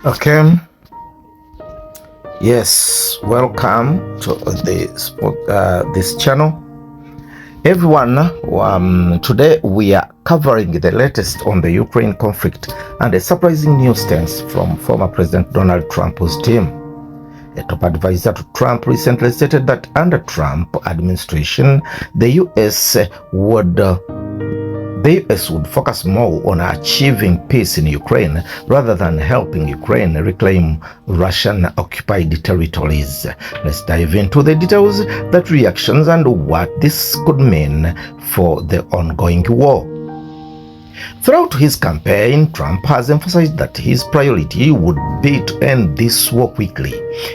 Okay. Yes, welcome to this channel, everyone. Today we are covering the latest on the Ukraine conflict and a surprising news stems from former President Donald Trump's team. A top advisor to Trump recently stated that under Trump administration, the US would focus more on achieving peace in Ukraine rather than helping Ukraine reclaim Russian-occupied territories. Let's dive into the details, the reactions, and what this could mean for the ongoing war. Throughout his campaign, Trump has emphasized that his priority would be to end this war quickly.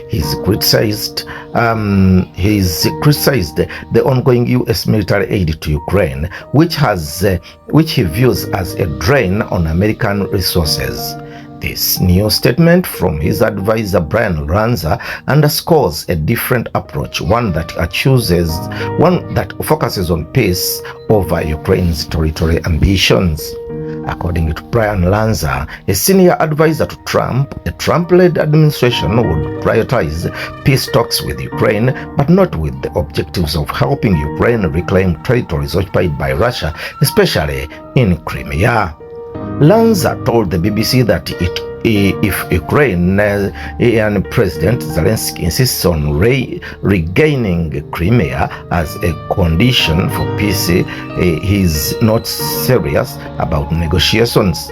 He's criticized the ongoing U.S. military aid to Ukraine, which he views as a drain on American resources. This new statement from his advisor Bryan Lanza underscores a different approach, one that focuses on peace over Ukraine's territorial ambitions. According to Bryan Lanza, a senior advisor to Trump, the Trump-led administration would prioritize peace talks with Ukraine, but not with the objectives of helping Ukraine reclaim territories occupied by Russia, especially in Crimea. Lanza told the BBC that if Ukrainian President Zelensky insists on regaining Crimea as a condition for peace, he is not serious about negotiations.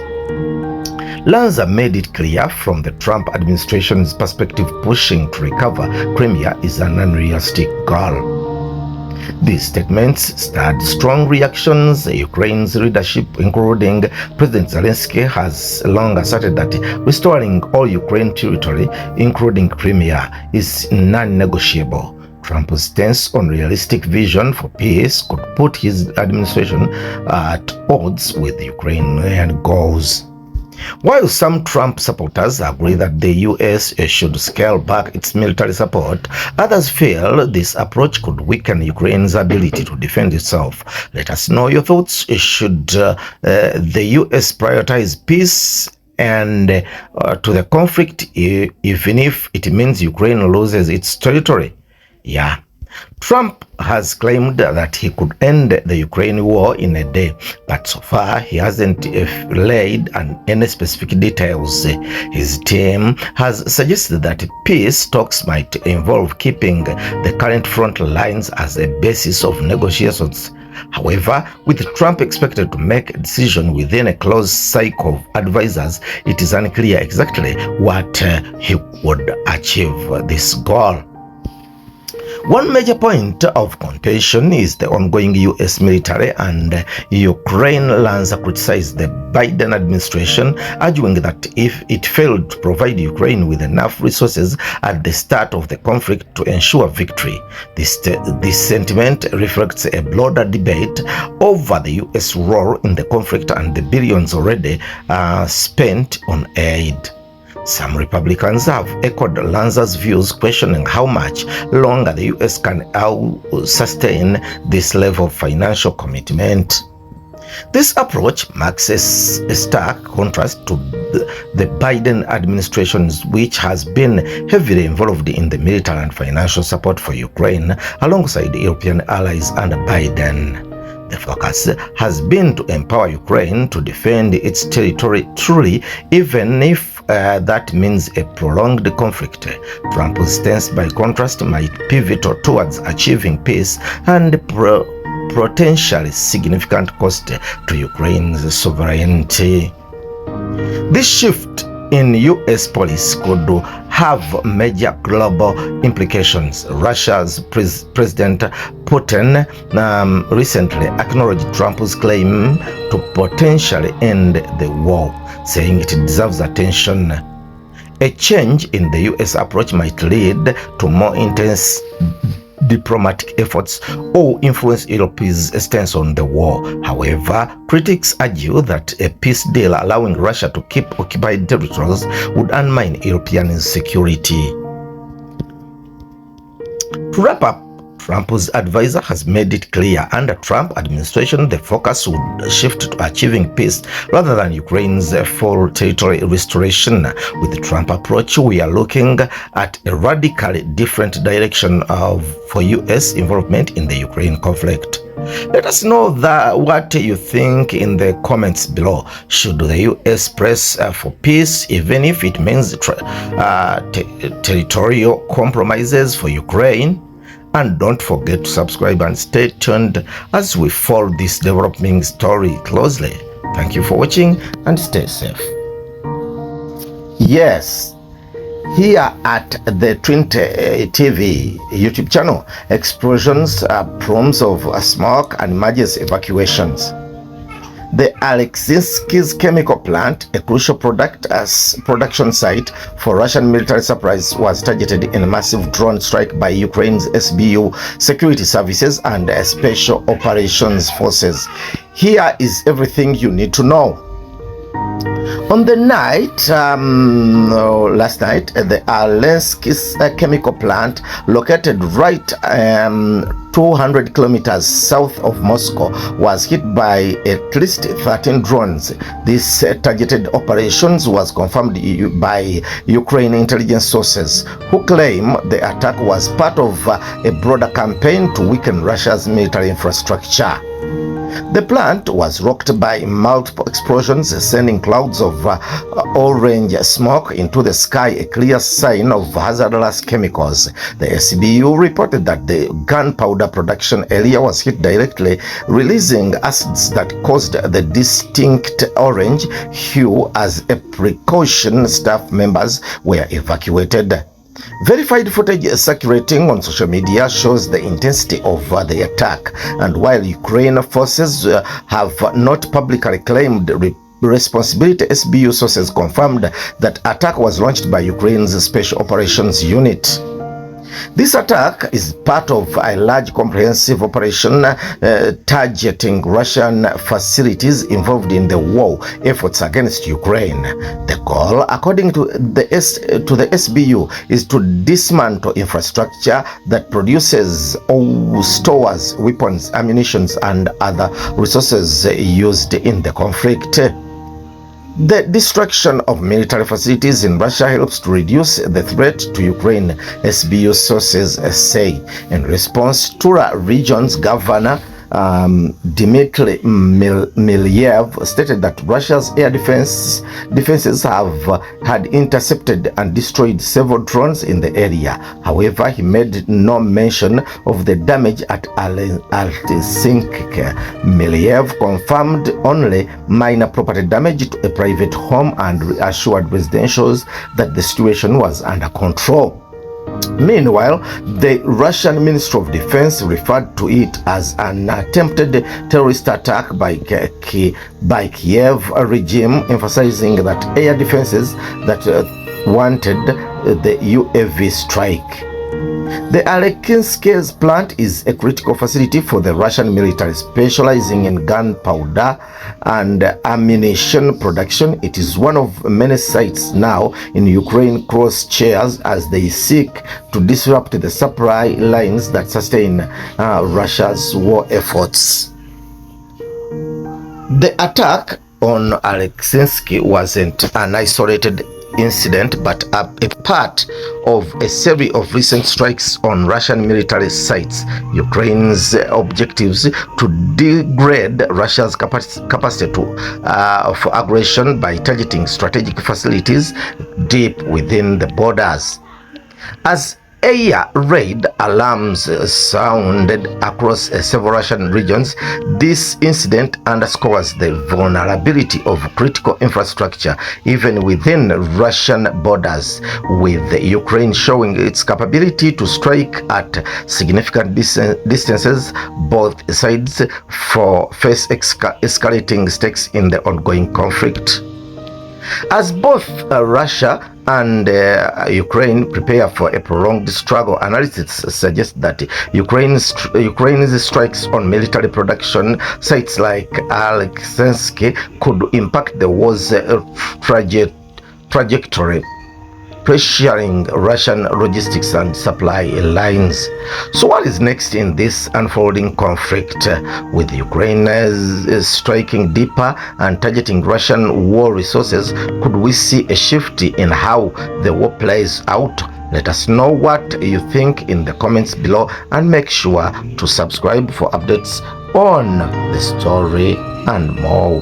Lanza made it clear from the Trump administration's perspective, pushing to recover Crimea is an unrealistic goal. These statements stirred strong reactions. Ukraine's leadership, including President Zelensky, has long asserted that restoring all Ukraine territory, including Crimea, is non-negotiable. Trump's stance on realistic vision for peace could put his administration at odds with Ukrainian goals. While some Trump supporters agree that the U.S. should scale back its military support, others feel this approach could weaken Ukraine's ability to defend itself. Let us know your thoughts. Should the U.S. prioritize peace and to the conflict, even if it means Ukraine loses its territory? Yeah. Trump has claimed that he could end the Ukraine war in a day, but so far he hasn't laid any specific details. His team has suggested that peace talks might involve keeping the current front lines as a basis of negotiations. However, with Trump expected to make a decision within a close cycle of advisors, it is unclear exactly what he would achieve this goal. One major point of contention is the ongoing U.S. military and Ukraine. Lanza criticized the Biden administration, arguing that if it failed to provide Ukraine with enough resources at the start of the conflict to ensure victory. This sentiment reflects a broader debate over the U.S. role in the conflict and the billions already spent on aid. Some Republicans have echoed Lanza's views, questioning how much longer the U.S. can sustain this level of financial commitment. This approach marks a stark contrast to the Biden administration, which has been heavily involved in the military and financial support for Ukraine alongside European allies under Biden. The focus has been to empower Ukraine to defend its territory truly, even if that means a prolonged conflict. Trump's stance, by contrast, might pivot towards achieving peace and potentially significant cost to Ukraine's sovereignty. This shift in U.S. policy could have major global implications. Russia's President Putin recently acknowledged Trump's claim to potentially end the war, saying it deserves attention. A change in the U.S. approach might lead to more intense diplomatic efforts or influence Europe's stance on the war. However, critics argue that a peace deal allowing Russia to keep occupied territories would undermine European security. To wrap up, Trump's advisor has made it clear under Trump administration the focus would shift to achieving peace rather than Ukraine's full territory restoration. With the Trump approach, we are looking at a radically different direction for U.S. involvement in the Ukraine conflict. Let us know what you think in the comments below. Should the U.S. press for peace, even if it means territorial compromises for Ukraine? And don't forget to subscribe and stay tuned as we follow this developing story closely. Thank you for watching and stay safe. Yes, here at the Twin TV YouTube channel, explosions, plumes of smoke and emergency evacuations. The Alexinski's chemical plant, a crucial production site for Russian military supplies, was targeted in a massive drone strike by Ukraine's SBU security services and special operations forces. Here is everything you need to know. On the night, last night, the Alexinski's chemical plant, located right 200 kilometers south of Moscow, was hit by at least 13 drones. This targeted operations was confirmed by Ukraine intelligence sources, who claim the attack was part of a broader campaign to weaken Russia's military infrastructure. The plant was rocked by multiple explosions, sending clouds of orange smoke into the sky, a clear sign of hazardous chemicals. The SBU reported that the gunpowder production area was hit directly, releasing acids that caused the distinct orange hue. As a precaution, staff members were evacuated. Verified footage circulating on social media shows the intensity of the attack, and while Ukraine forces have not publicly claimed responsibility, SBU sources confirmed that attack was launched by Ukraine's Special Operations Unit. This attack is part of a large comprehensive operation targeting Russian facilities involved in the war efforts against Ukraine. The goal, according to the SBU, is to dismantle infrastructure that produces or stores weapons, ammunition, and other resources used in the conflict. The destruction of military facilities in Russia helps to reduce the threat to Ukraine, SBU sources say. In response, Tura region's governor Dmitry Milyev stated that Russia's air defenses had intercepted and destroyed several drones in the area. However, he made no mention of the damage at Alexinski. Milyev confirmed only minor property damage to a private home and assured residentials that the situation was under control. Meanwhile, the Russian Ministry of Defense referred to it as an attempted terrorist attack by Kiev regime, emphasizing that air defenses that wanted the UAV strike. The Alexinski's plant is a critical facility for the Russian military, specializing in gunpowder and ammunition production. It is one of many sites now in Ukraine crosshairs as they seek to disrupt the supply lines that sustain Russia's war efforts. The attack on Alexinski wasn't an isolated incident, but a part of a series of recent strikes on Russian military sites. Ukraine's objectives to degrade Russia's capacity for aggression by targeting strategic facilities deep within the borders. As air raid alarms sounded across several Russian regions, this incident underscores the vulnerability of critical infrastructure even within Russian borders, with Ukraine showing its capability to strike at significant distances. Both sides face escalating stakes in the ongoing conflict. As both Russia and Ukraine prepare for a prolonged struggle, analysis suggests that Ukraine's strikes on military production sites like Alexinski could impact the war's trajectory. pressuring Russian logistics and supply lines. So what is next in this unfolding conflict? With Ukraine striking deeper and targeting Russian war resources, could we see a shift in how the war plays out? Let us know what you think in the comments below, and make sure to subscribe for updates on the story and more.